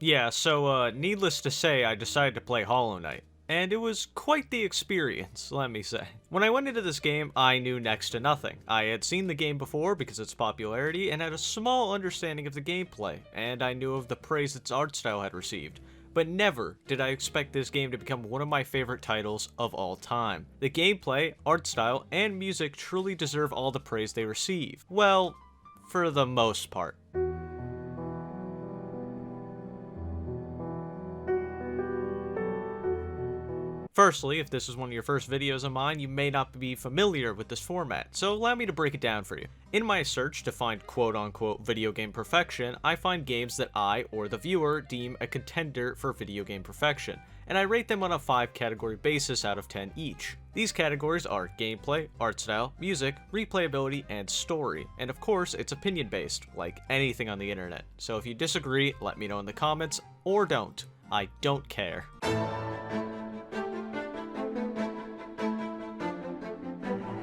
Yeah, so needless to say, I decided to play Hollow Knight. And it was quite the experience, let me say. When I went into this game, I knew next to nothing. I had seen the game before because of its popularity and had a small understanding of the gameplay, and I knew of the praise its art style had received. But never did I expect this game to become one of my favorite titles of all time. The gameplay, art style, and music truly deserve all the praise they receive. Well, for the most part. Firstly, if this is one of your first videos of mine, you may not be familiar with this format, so allow me to break it down for you. In my search to find quote-unquote video game perfection, I find games that I, or the viewer, deem a contender for video game perfection, and I rate them on a 5-category basis out of 10 each. These categories are gameplay, art style, music, replayability, and story, and of course, it's opinion-based, like anything on the internet. So if you disagree, let me know in the comments, or don't. I don't care.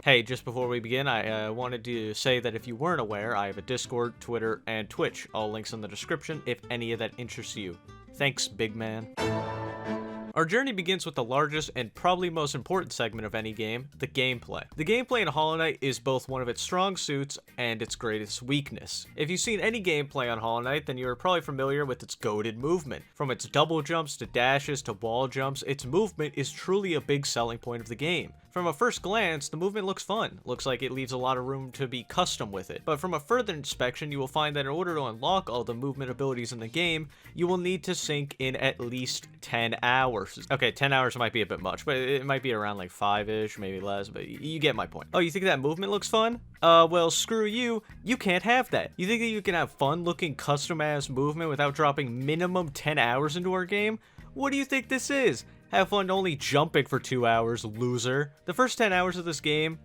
Hey, just before we begin, I wanted to say that if you weren't aware, I have a Discord, Twitter, and Twitch, all links in the description if any of that interests you. Thanks, big man. Our journey begins with the largest and probably most important segment of any game, the gameplay. The gameplay in Hollow Knight is both one of its strong suits and its greatest weakness. If you've seen any gameplay on Hollow Knight, then you're probably familiar with its goated movement. From its double jumps to dashes to wall jumps, its movement is truly a big selling point of the game. From a first glance, the movement looks fun. Looks like it leaves a lot of room to be custom with it. But from a further inspection, you will find that in order to unlock all the movement abilities in the game, you will need to sink in at least 10 hours. Okay, 10 hours might be a bit much, but it might be around like 5-ish, maybe less, but you get my point. Oh, you think that movement looks fun? Well, screw you. You can't have that. You think that you can have fun-looking custom-ass movement without dropping minimum 10 hours into our game? What do you think this is? Have fun only jumping for 2 hours, loser. The first 10 hours of this game,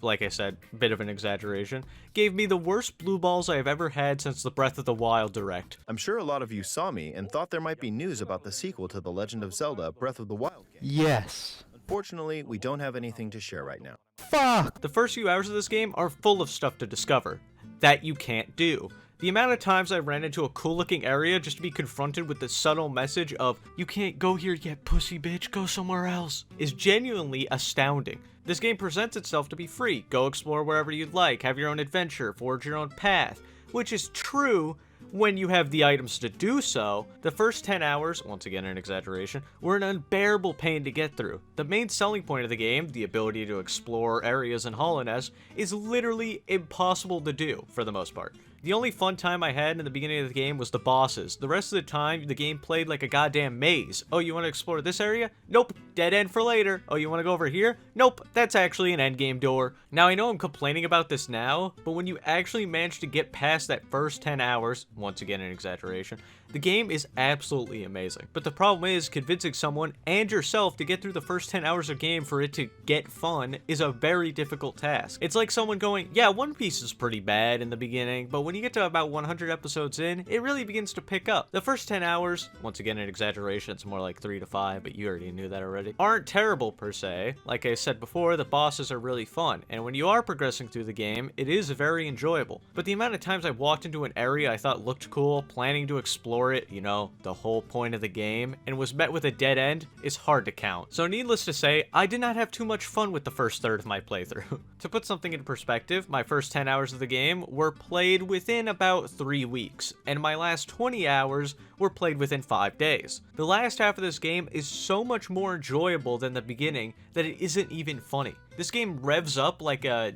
like I said, bit of an exaggeration, gave me the worst blue balls I have ever had since the Breath of the Wild Direct. I'm sure a lot of you saw me and thought there might be news about the sequel to The Legend of Zelda Breath of the Wild game. Yes. Unfortunately, we don't have anything to share right now. Fuck! The first few hours of this game are full of stuff to discover that you can't do. The amount of times I ran into a cool looking area just to be confronted with the subtle message of, "You can't go here yet, pussy bitch, go somewhere else," is genuinely astounding. This game presents itself to be free. Go explore wherever you'd like, have your own adventure, forge your own path, which is true when you have the items to do so. The first 10 hours, once again an exaggeration, were an unbearable pain to get through. The main selling point of the game, the ability to explore areas in Hollowness, is literally impossible to do for the most part. The only fun time I had in the beginning of the game was the bosses. The rest of the time, the game played like a goddamn maze. Oh, you want to explore this area? Nope, dead end for later. Oh, you want to go over here? Nope, that's actually an endgame door. Now, I know I'm complaining about this now, but when you actually manage to get past that first 10 hours, once again an exaggeration, the game is absolutely amazing. But the problem is, convincing someone and yourself to get through the first 10 hours of game for it to get fun is a very difficult task. It's like someone going, yeah, One Piece is pretty bad in the beginning, but when you get to about 100 episodes in, it really begins to pick up. The first 10 hours, once again an exaggeration, it's more like 3 to 5, but you already knew that already, aren't terrible per se. Like I said before, the bosses are really fun, and when you are progressing through the game, it is very enjoyable. But the amount of times I walked into an area I thought looked cool, planning to explore it, you know, the whole point of the game, and was met with a dead end is hard to count. So needless to say, I did not have too much fun with the first third of my playthrough. To put something in perspective, my first 10 hours of the game were played within about 3 weeks, and my last 20 hours were played within 5 days. The last half of this game is so much more enjoyable than the beginning that it isn't even funny. This game revs up like a...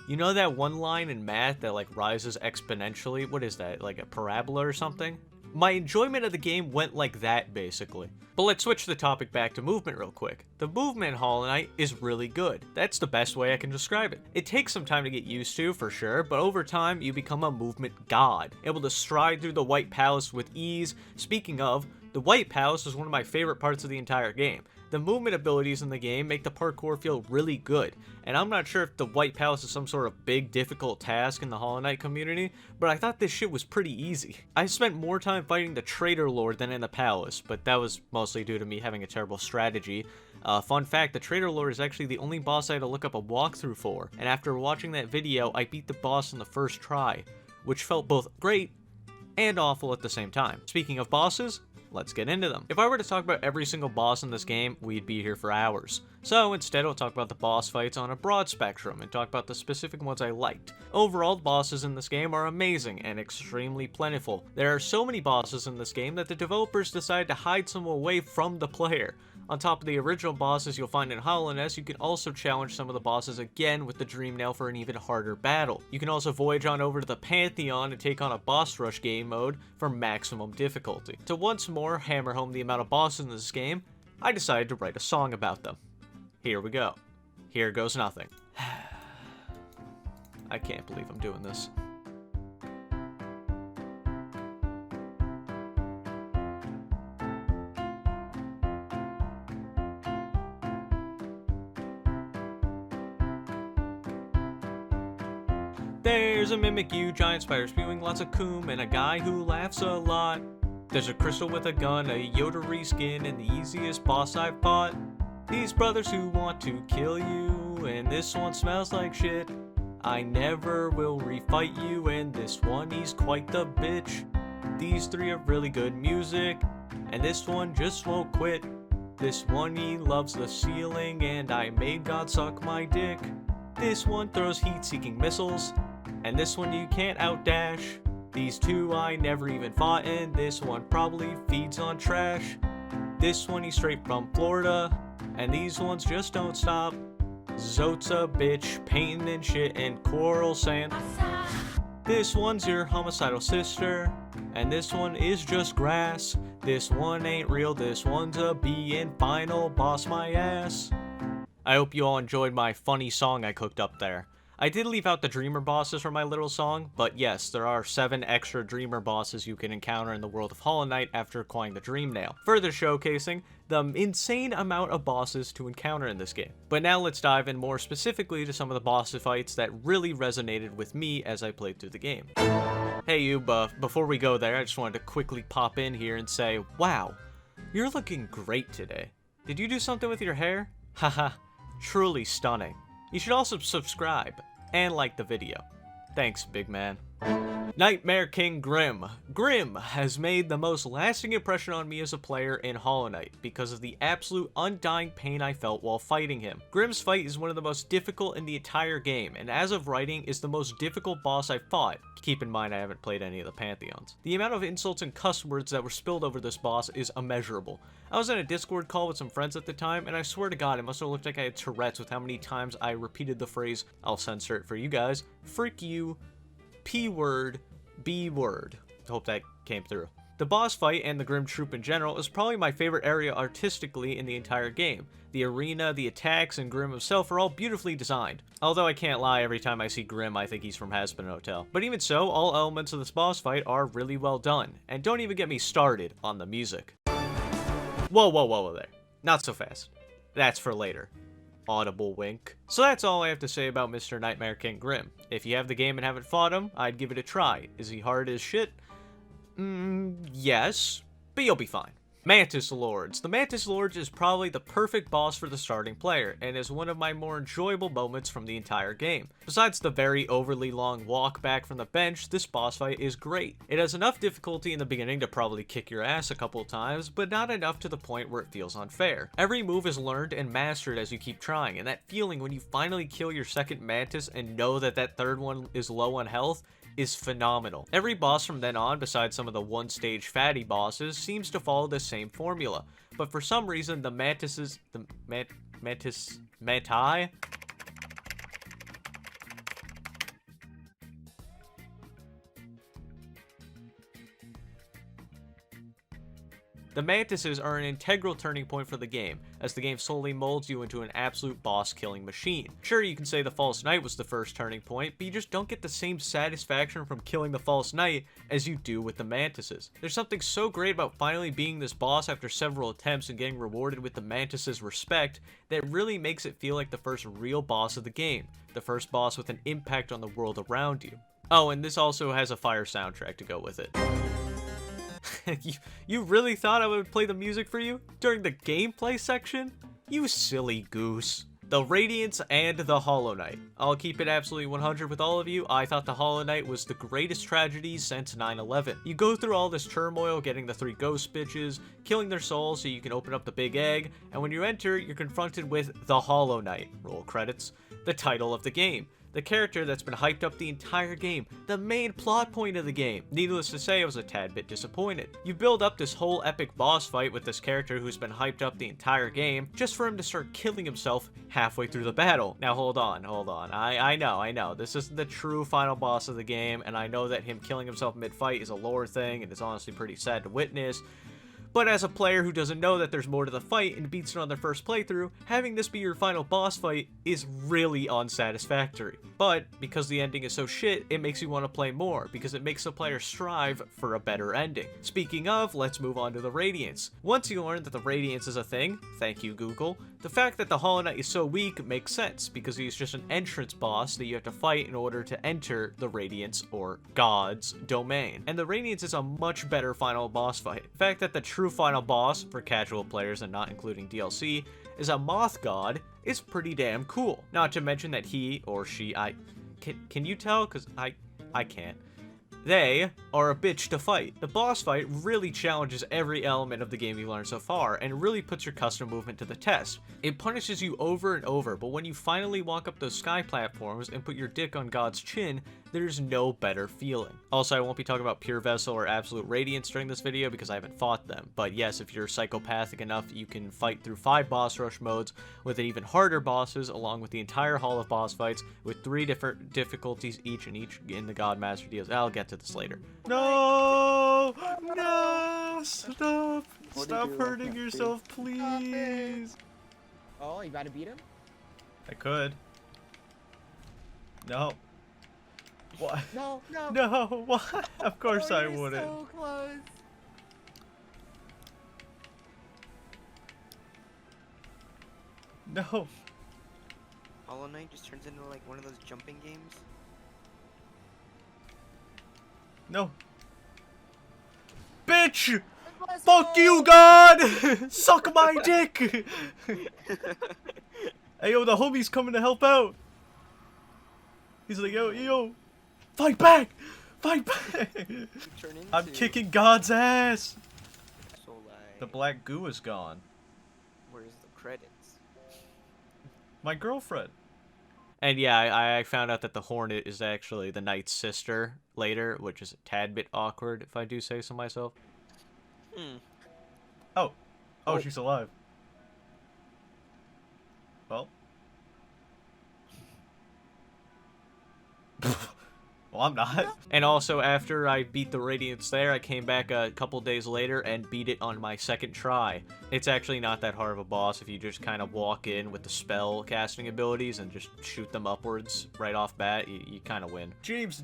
You know that one line in math that like rises exponentially? What is that, like a parabola or something? My enjoyment of the game went like that, basically. But let's switch the topic back to movement real quick. The movement in Hollow Knight is really good. That's the best way I can describe it. It takes some time to get used to, for sure, but over time, you become a movement god, able to stride through the White Palace with ease. Speaking of, the White Palace is one of my favorite parts of the entire game. The movement abilities in the game make the parkour feel really good, and I'm not sure if the White Palace is some sort of big difficult task in the Hollow Knight community, but I thought this shit was pretty easy. I spent more time fighting the Traitor Lord than in the palace, but that was mostly due to me having a terrible strategy. Fun fact, the Traitor Lord is actually the only boss I had to look up a walkthrough for, and after watching that video, I beat the boss in the first try, which felt both great and awful at the same time. Speaking of bosses, let's get into them. If I were to talk about every single boss in this game, we'd be here for hours. So instead, I'll talk about the boss fights on a broad spectrum and talk about the specific ones I liked. Overall, the bosses in this game are amazing and extremely plentiful. There are so many bosses in this game that the developers decided to hide some away from the player. On top of the original bosses you'll find in Hollowknight, you can also challenge some of the bosses again with the Dream Nail for an even harder battle. You can also voyage on over to the Pantheon and take on a boss rush game mode for maximum difficulty. To once more hammer home the amount of bosses in this game, I decided to write a song about them. Here we go. Here goes nothing. I can't believe I'm doing this. There's a Mimikyu, giant spider spewing lots of coom, and a guy who laughs a lot. There's a crystal with a gun, a Yodori skin, and the easiest boss I've fought. These brothers who want to kill you, and this one smells like shit. I never will refight you, and this one he's quite the bitch. These three have really good music, and this one just won't quit. This one he loves the ceiling, and I made God suck my dick. This one throws heat-seeking missiles, and this one you can't outdash. These two I never even fought, and this one probably feeds on trash. This one he's straight from Florida, and these ones just don't stop. Zote's a bitch, painting and shit and coral sand. This one's your homicidal sister, and this one is just grass. This one ain't real, this one's a bee, and final boss my ass. I hope you all enjoyed my funny song I cooked up there. I did leave out the Dreamer bosses from my little song, but yes, there are 7 extra Dreamer bosses you can encounter in the world of Hollowknight after acquiring the Dream Nail, further showcasing the insane amount of bosses to encounter in this game. But now let's dive in more specifically to some of the boss fights that really resonated with me as I played through the game. Hey you, before we go there, I just wanted to quickly pop in here and say, wow, you're looking great today. Did you do something with your hair? Haha, truly stunning. You should also subscribe and like the video. Thanks, big man. Nightmare King Grim. Grim has made the most lasting impression on me as a player in Hollowknight because of the absolute undying pain I felt while fighting him. Grim's fight is one of the most difficult in the entire game, and as of writing, is the most difficult boss I've fought. Keep in mind I haven't played any of the Pantheons. The amount of insults and cuss words that were spilled over this boss is immeasurable. I was in a Discord call with some friends at the time, and I swear to God, it must have looked like I had Tourette's with how many times I repeated the phrase, I'll censor it for you guys, frick you, P-word, B-word. Hope that came through. The boss fight and the Grim Troop in general is probably my favorite area artistically in the entire game. The arena, the attacks, and Grim himself are all beautifully designed. Although I can't lie, every time I see Grim I think he's from Hazbin Hotel. But even so, all elements of this boss fight are really well done. And don't even get me started on the music. Whoa there. Not so fast. That's for later. Audible wink. So that's all I have to say about Mr. Nightmare King Grim. If you have the game and haven't fought him, I'd give it a try. Is he hard as shit? Yes, but you'll be fine. Mantis Lords. The Mantis Lords is probably the perfect boss for the starting player, and is one of my more enjoyable moments from the entire game. Besides the very overly long walk back from the bench, this boss fight is great. It has enough difficulty in the beginning to probably kick your ass a couple of times, but not enough to the point where it feels unfair. Every move is learned and mastered as you keep trying, and that feeling when you finally kill your second Mantis and know that that third one is low on health is phenomenal. Every boss from then on, besides some of the one-stage fatty bosses, seems to follow the same formula, but for some reason the Mantis... The Mantises are an integral turning point for the game, as the game slowly molds you into an absolute boss-killing machine. Sure, you can say the False Knight was the first turning point, but you just don't get the same satisfaction from killing the False Knight as you do with the Mantises. There's something so great about finally being this boss after several attempts and getting rewarded with the Mantises' respect that really makes it feel like the first real boss of the game, the first boss with an impact on the world around you. Oh, and this also has a fire soundtrack to go with it. You really thought I would play the music for you during the gameplay section? You silly goose. The Radiance and the Hollowknight. I'll keep it absolutely 100 with all of you. I thought the Hollowknight was the greatest tragedy since 9/11. You go through all this turmoil getting the 3 ghost bitches, killing their souls so you can open up the big egg, and when you enter, you're confronted with the Hollowknight. Roll credits. The title of the game. The character that's been hyped up the entire game, the main plot point of the game. Needless to say, I was a tad bit disappointed. You build up this whole epic boss fight with this character who's been hyped up the entire game, just for him to start killing himself halfway through the battle. Now hold on. I know, this isn't the true final boss of the game, and I know that him killing himself mid-fight is a lore thing, and it's honestly pretty sad to witness. But as a player who doesn't know that there's more to the fight and beats it on their first playthrough, having this be your final boss fight is really unsatisfactory. But because the ending is so shit, it makes you want to play more, because it makes the player strive for a better ending. Speaking of, let's move on to the Radiance. Once you learn that the Radiance is a thing, thank you Google, the fact that the Hollowknight is so weak makes sense, because he's just an entrance boss that you have to fight in order to enter the Radiance, or God's, domain. And the Radiance is a much better final boss fight. The fact that the true final boss, for casual players and not including DLC, is a moth god is pretty damn cool. Not to mention that he or she, can you tell? Cause I can't. They are a bitch to fight. The boss fight really challenges every element of the game you learned so far, and really puts your custom movement to the test. It punishes you over and over, but when you finally walk up those sky platforms and put your dick on God's chin, there's no better feeling. Also, I won't be talking about Pure Vessel or Absolute Radiance during this video because I haven't fought them. But yes, if you're psychopathic enough, you can fight through 5 boss rush modes with even harder bosses, along with the entire hall of boss fights with 3 different difficulties each in the God Master DLC. I'll get to this later. No! No! Stop! Stop hurting yourself, please! Oh, you gotta beat him? I could. No. What? No, no. No, what? Of course I you're wouldn't. So close. No. Hollowknight just turns into like one of those jumping games. No. Bitch! Fuck you, God! Suck my dick! Hey, yo, the homie's coming to help out. He's like, yo. Fight back! Fight back! I'm kicking God's ass! So like, The black goo is gone. where's the credits? My girlfriend. And yeah, I found out that the Hornet is actually the Knight's sister later, which is a tad bit awkward, if I do say so myself. Oh, she's alive. Well. Well, I'm not. And also, after I beat the Radiance there, I came back a couple days later and beat it on my second try. It's actually not that hard of a boss if you just kind of walk in with the spell casting abilities and just shoot them upwards right off bat, you kind of win. James,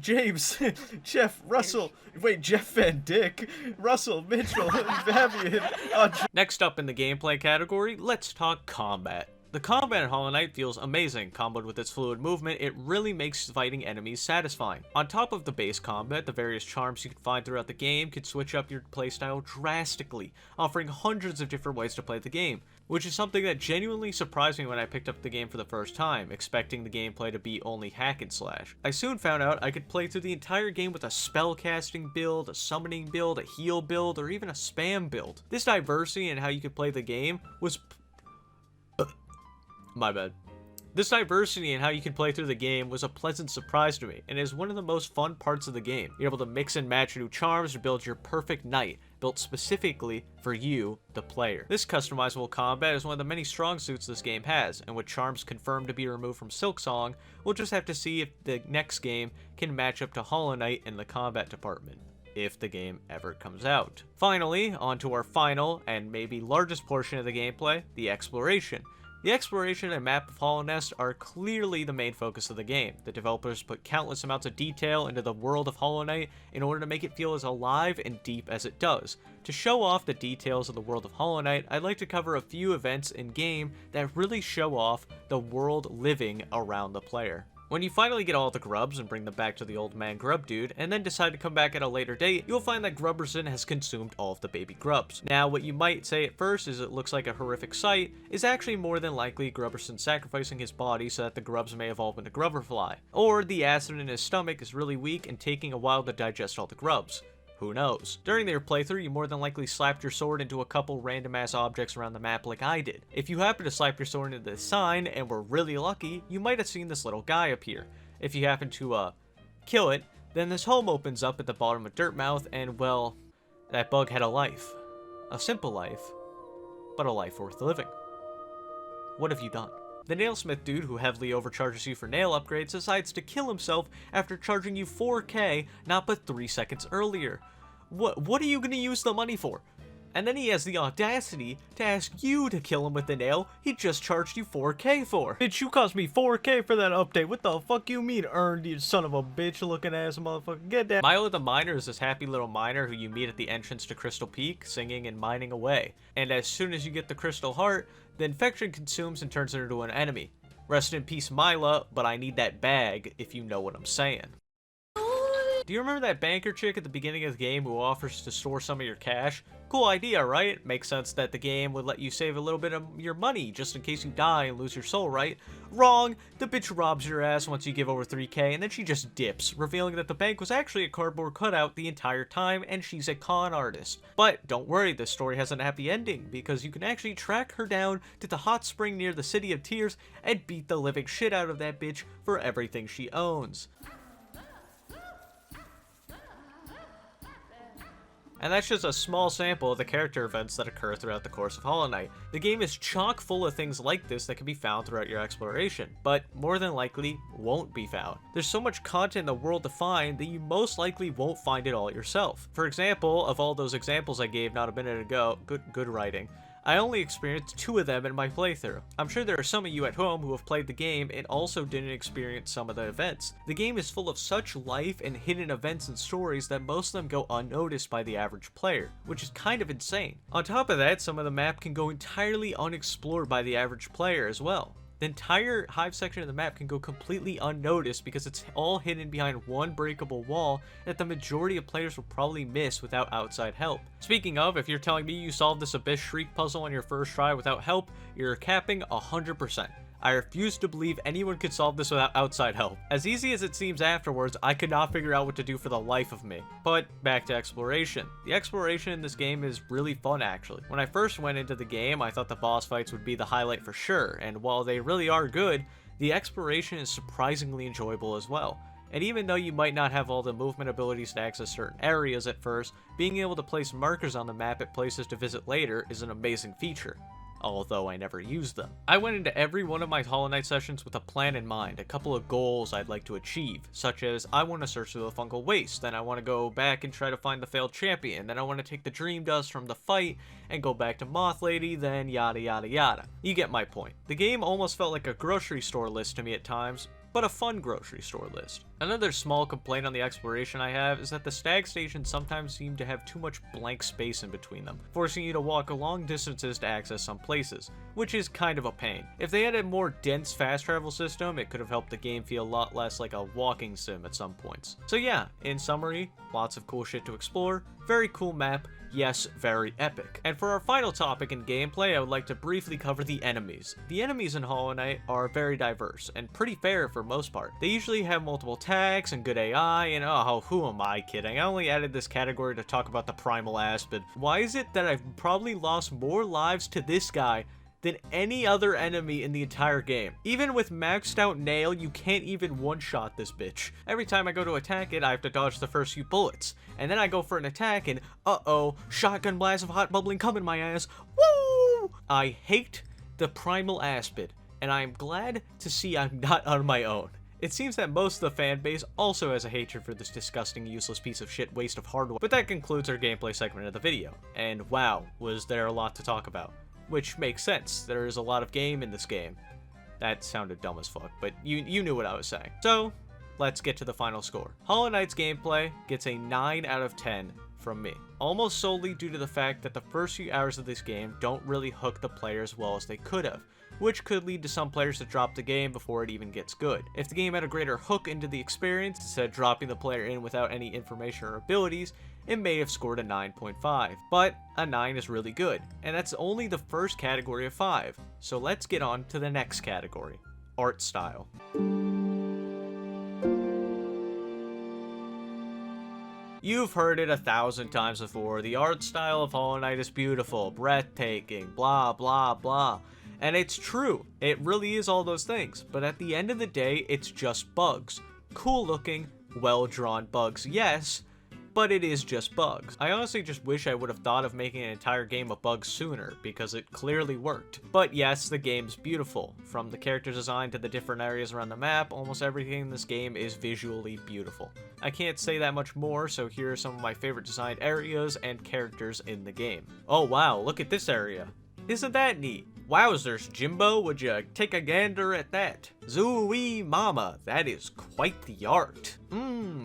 Jeff, Russell, wait, Jeff Van Dyck, Russell, Mitchell, Fabian. Next up in the gameplay category, let's talk combat. The combat in Hollowknight feels amazing. Comboed with its fluid movement, it really makes fighting enemies satisfying. On top of the base combat, the various charms you can find throughout the game could switch up your playstyle drastically, offering hundreds of different ways to play the game, which is something that genuinely surprised me when I picked up the game for the first time, expecting the gameplay to be only hack and slash. I soon found out I could play through the entire game with a spellcasting build, a summoning build, a heal build, or even a spam build. This diversity in how you could play the game was my bad. This diversity in how you can play through the game was a pleasant surprise to me, and is one of the most fun parts of the game. You're able to mix and match new charms to build your perfect knight, built specifically for you, the player. This customizable combat is one of the many strong suits this game has, and with charms confirmed to be removed from Silksong, we'll just have to see if the next game can match up to Hollowknight in the combat department, if the game ever comes out. Finally, on to our final, and maybe largest portion of the gameplay, the exploration. The exploration and map of Hallownest are clearly the main focus of the game. The developers put countless amounts of detail into the world of Hollowknight in order to make it feel as alive and deep as it does. To show off the details of the world of Hollowknight, I'd like to cover a few events in-game that really show off the world living around the player. When you finally get all the grubs and bring them back to the old man grub dude, and then decide to come back at a later date, you'll find that Grubberson has consumed all of the baby grubs. Now, what you might say at first is it looks like a horrific sight, is actually more than likely Grubberson sacrificing his body so that the grubs may evolve into Grubberfly. Or the acid in his stomach is really weak and taking a while to digest all the grubs. Who knows? During their playthrough, you more than likely slapped your sword into a couple random ass objects around the map like I did. If you happen to slap your sword into this sign, and were really lucky, you might have seen this little guy appear. If you happen to, kill it, then this home opens up at the bottom of Dirtmouth, and well, that bug had a life. A simple life, but a life worth living. What have you done? The nailsmith dude who heavily overcharges you for nail upgrades decides to kill himself after charging you 4k not but 3 seconds earlier. What are you gonna use the money for? And then he has the audacity to ask you to kill him with the nail he just charged you 4k for. Bitch, you cost me 4k for that update. What the fuck you mean earned, you son of a bitch looking ass motherfucker? Get that. Milo the Miner is this happy little miner who you meet at the entrance to Crystal Peak, singing and mining away. And as soon as you get the Crystal Heart, the infection consumes and turns it into an enemy. Rest in peace, Mila, but I need that bag, if you know what I'm saying. Do you remember that banker chick at the beginning of the game who offers to store some of your cash? Cool idea, right? Makes sense that the game would let you save a little bit of your money just in case you die and lose your soul, right? Wrong! The bitch robs your ass once you give over 3k and then she just dips, revealing that the bank was actually a cardboard cutout the entire time and she's a con artist. But don't worry, this story has a happy ending because you can actually track her down to the hot spring near the City of Tears and beat the living shit out of that bitch for everything she owns. And that's just a small sample of the character events that occur throughout the course of Hollowknight. The game is chock full of things like this that can be found throughout your exploration, but more than likely won't be found. There's so much content in the world to find that you most likely won't find it all yourself. For example, of all those examples I gave not a minute ago, good writing, I only experienced 2 of them in my playthrough. I'm sure there are some of you at home who have played the game and also didn't experience some of the events. The game is full of such life and hidden events and stories that most of them go unnoticed by the average player, which is kind of insane. On top of that, some of the map can go entirely unexplored by the average player as well. The entire hive section of the map can go completely unnoticed because it's all hidden behind one breakable wall that the majority of players will probably miss without outside help. Speaking of, if you're telling me you solved this Abyss Shriek puzzle on your first try without help, you're capping 100%. I refuse to believe anyone could solve this without outside help. As easy as it seems afterwards, I could not figure out what to do for the life of me. But back to exploration. The exploration in this game is really fun actually. When I first went into the game, I thought the boss fights would be the highlight for sure, and while they really are good, the exploration is surprisingly enjoyable as well. And even though you might not have all the movement abilities to access certain areas at first, being able to place markers on the map at places to visit later is an amazing feature. Although I never used them. I went into every one of my Hollowknight sessions with a plan in mind, a couple of goals I'd like to achieve, such as I want to search through the fungal waste, then I want to go back and try to find the failed champion, then I want to take the dream dust from the fight and go back to Moth Lady, then yada yada yada. You get my point. The game almost felt like a grocery store list to me at times, but a fun grocery store list. Another small complaint on the exploration I have is that the stag stations sometimes seem to have too much blank space in between them, forcing you to walk long distances to access some places, which is kind of a pain. If they had a more dense fast travel system, it could have helped the game feel a lot less like a walking sim at some points. So yeah, in summary, lots of cool shit to explore, very cool map, yes, very epic. And for our final topic in gameplay, I would like to briefly cover the enemies. The enemies in Hollowknight are very diverse, and pretty fair for most part. They usually have multiple attacks and good AI, and oh, who am I kidding? I only added this category to talk about the Primal Aspid. Why is it that I've probably lost more lives to this guy than any other enemy in the entire game? Even with maxed out nail, you can't even one-shot this bitch. Every time I go to attack it, I have to dodge the first few bullets. And then I go for an attack and, uh-oh, shotgun blast of hot bubbling cum in my ass. Woo! I hate the Primal Aspid, and I am glad to see I'm not on my own. It seems that most of the fan base also has a hatred for this disgusting, useless piece of shit waste of hardware. But that concludes our gameplay segment of the video. And wow, was there a lot to talk about. Which makes sense, there is a lot of game in this game. That sounded dumb as fuck, but you knew what I was saying. So, let's get to the final score. Hollowknight's gameplay gets a 9 out of 10 from me. Almost solely due to the fact that the first few hours of this game don't really hook the player as well as they could have, which could lead to some players to drop the game before it even gets good. If the game had a greater hook into the experience, instead of dropping the player in without any information or abilities, it may have scored a 9.5. But a 9 is really good, and that's only the first category of 5. So let's get on to the next category, art style. You've heard it 1,000 times before, the art style of Hollowknight is beautiful, breathtaking, blah blah blah. And it's true, it really is all those things, but at the end of the day, it's just bugs. Cool looking, well drawn bugs, yes, but it is just bugs. I honestly just wish I would have thought of making an entire game of bugs sooner, because it clearly worked. But yes, the game's beautiful. From the character design to the different areas around the map, almost everything in this game is visually beautiful. I can't say that much more, so here are some of my favorite designed areas and characters in the game. Oh wow, look at this area. Isn't that neat? Wowzers, Jimbo, would you take a gander at that? Zooey mama, that is quite the art.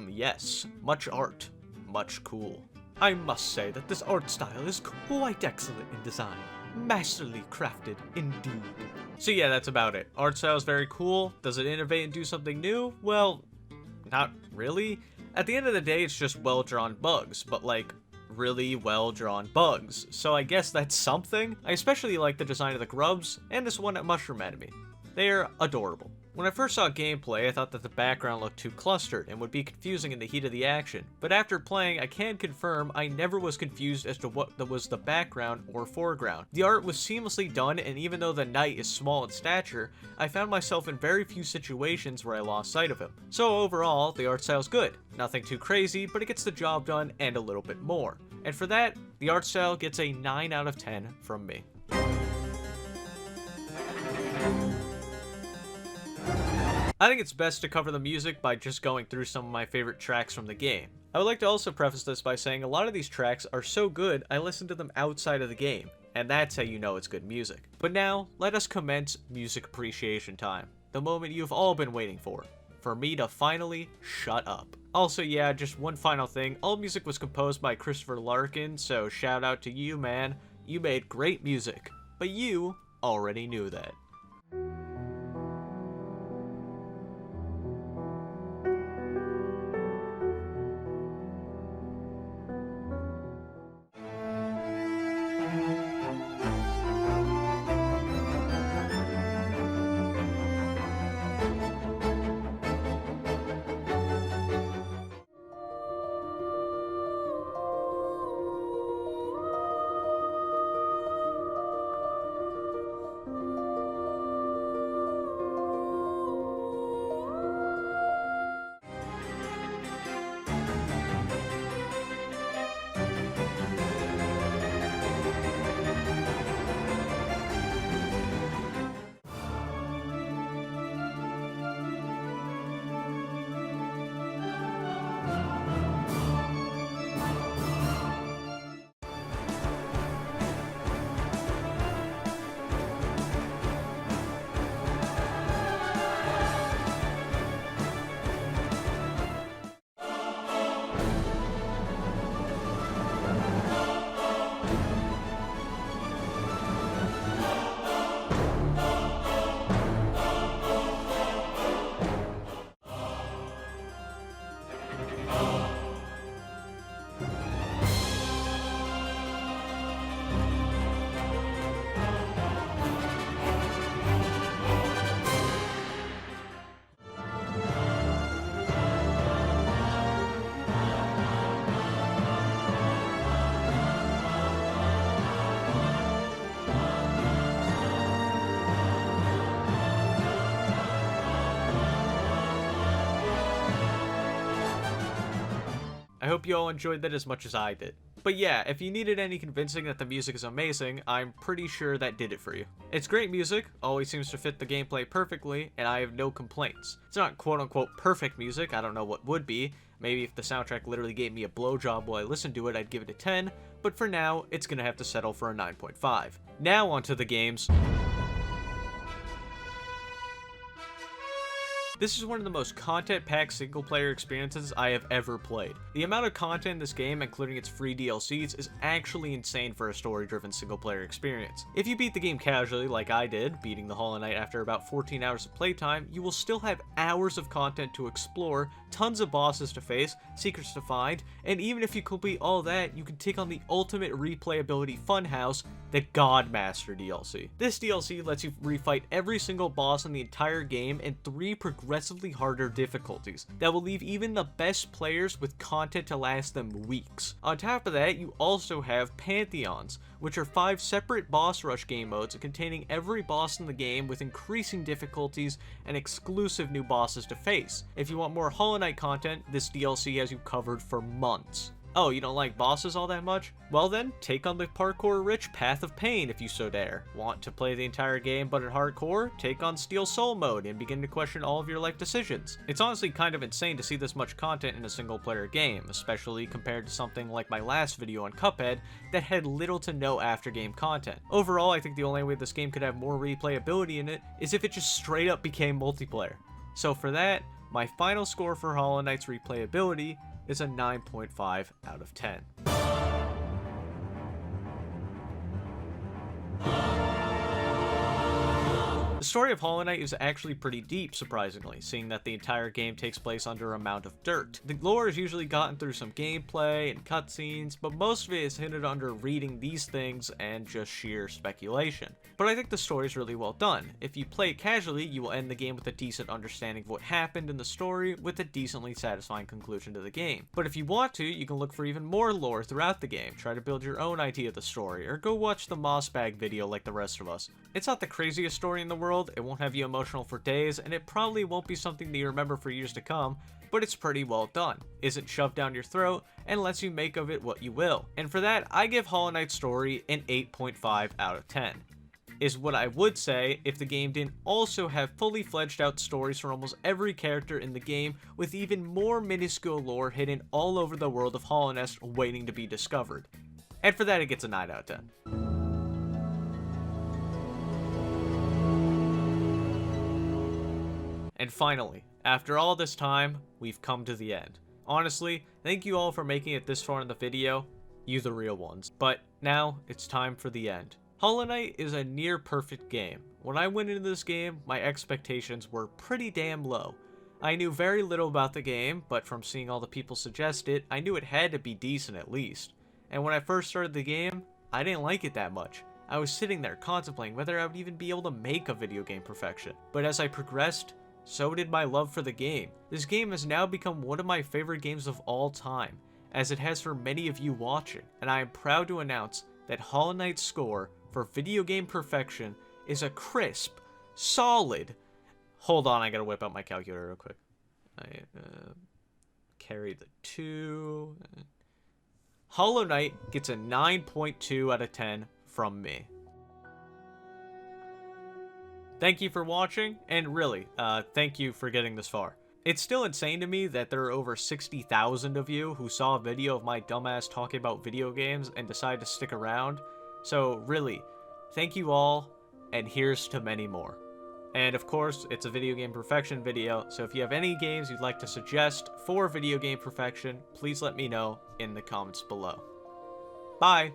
Yes, much art. Much cool. I must say that this art style is quite excellent in design. Masterly crafted indeed. So yeah, that's about it. Art style is very cool. Does it innovate and do something new? Well, not really. At the end of the day, it's just well-drawn bugs, but like, really well-drawn bugs. So I guess that's something. I especially like the design of the grubs, and this one at Mushroom Enemy. They're adorable. When I first saw gameplay, I thought that the background looked too clustered and would be confusing in the heat of the action, but after playing, I can confirm I never was confused as to what was the background or foreground. The art was seamlessly done, and even though the knight is small in stature, I found myself in very few situations where I lost sight of him. So overall, the art style's good. Nothing too crazy, but it gets the job done and a little bit more. And for that, the art style gets a 9 out of 10 from me. I think it's best to cover the music by just going through some of my favorite tracks from the game. I would like to also preface this by saying a lot of these tracks are so good I listen to them outside of the game, and that's how you know it's good music. But now, let us commence music appreciation time, the moment you've all been waiting for me to finally shut up. Also, yeah, just one final thing, all music was composed by Christopher Larkin, so shout out to you, man. You made great music, but you already knew that. I hope you all enjoyed that as much as I did. But yeah, if you needed any convincing that the music is amazing, I'm pretty sure that did it for you. It's great music, always seems to fit the gameplay perfectly, and I have no complaints. It's not quote-unquote perfect music, I don't know what would be. Maybe if the soundtrack literally gave me a blowjob while I listened to it, I'd give it a 10, but for now, it's gonna have to settle for a 9.5. Now onto the games. This is one of the most content-packed single-player experiences I have ever played. The amount of content in this game, including its free DLCs, is actually insane for a story-driven single-player experience. If you beat the game casually, like I did, beating the Hollowknight after about 14 hours of playtime, you will still have hours of content to explore, tons of bosses to face, secrets to find, and even if you complete all that, you can take on the ultimate replayability funhouse, the Godmaster DLC. This DLC lets you refight every single boss in the entire game in 3 progressively harder difficulties that will leave even the best players with content to last them weeks. On top of that, you also have Pantheons, which are 5 separate boss rush game modes containing every boss in the game with increasing difficulties and exclusive new bosses to face. If you want more Hollow Knight content, this DLC has you covered for months. Oh, you don't like bosses all that much? Well then, take on the parkour-rich Path of Pain if you so dare. Want to play the entire game but in hardcore? Take on Steel Soul mode and begin to question all of your life decisions. It's honestly kind of insane to see this much content in a single-player game, especially compared to something like my last video on Cuphead that had little to no after-game content. Overall, I think the only way this game could have more replayability in it is if it just straight up became multiplayer. So for that, my final score for Hollow Knight's replayability is a 9.5 out of 10. The story of Hollow Knight is actually pretty deep, surprisingly, seeing that the entire game takes place under a mound of dirt. The lore is usually gotten through some gameplay and cutscenes, but most of it is hidden under reading these things and just sheer speculation. But I think the story is really well done. If you play it casually, you will end the game with a decent understanding of what happened in the story, with a decently satisfying conclusion to the game. But if you want to, you can look for even more lore throughout the game, try to build your own idea of the story, or go watch the Mossbag video like the rest of us. It's not the craziest story in the world, it won't have you emotional for days, and it probably won't be something that you remember for years to come, but it's pretty well done, isn't shoved down your throat, and lets you make of it what you will. And for that, I give Hollow Knight's story an 8.5 out of 10. Is what I would say if the game didn't also have fully fledged out stories for almost every character in the game, with even more minuscule lore hidden all over the world of Hollownest waiting to be discovered. And for that, it gets a 9 out of 10. And finally, after all this time, we've come to the end. Honestly, thank you all for making it this far in the video, you the real ones. But now, it's time for the end. Hollow Knight is a near perfect game. When I went into this game, my expectations were pretty damn low. I knew very little about the game, but from seeing all the people suggest it, I knew it had to be decent at least. And when I first started the game, I didn't like it that much. I was sitting there contemplating whether I would even be able to make a video game perfection. But as I progressed, so did my love for the game. This game has now become one of my favorite games of all time, as it has for many of you watching, and I am proud to announce that Hollow Knight's score for video game perfection is a crisp, solid... Hold on, I gotta whip out my calculator real quick. I carry the 2... Hollow Knight gets a 9.2 out of 10 from me. Thank you for watching, and really, thank you for getting this far. It's still insane to me that there are over 60,000 of you who saw a video of my dumbass talking about video games and decided to stick around. So really, thank you all, and here's to many more. And of course, it's a video game perfection video, so if you have any games you'd like to suggest for video game perfection, please let me know in the comments below. Bye!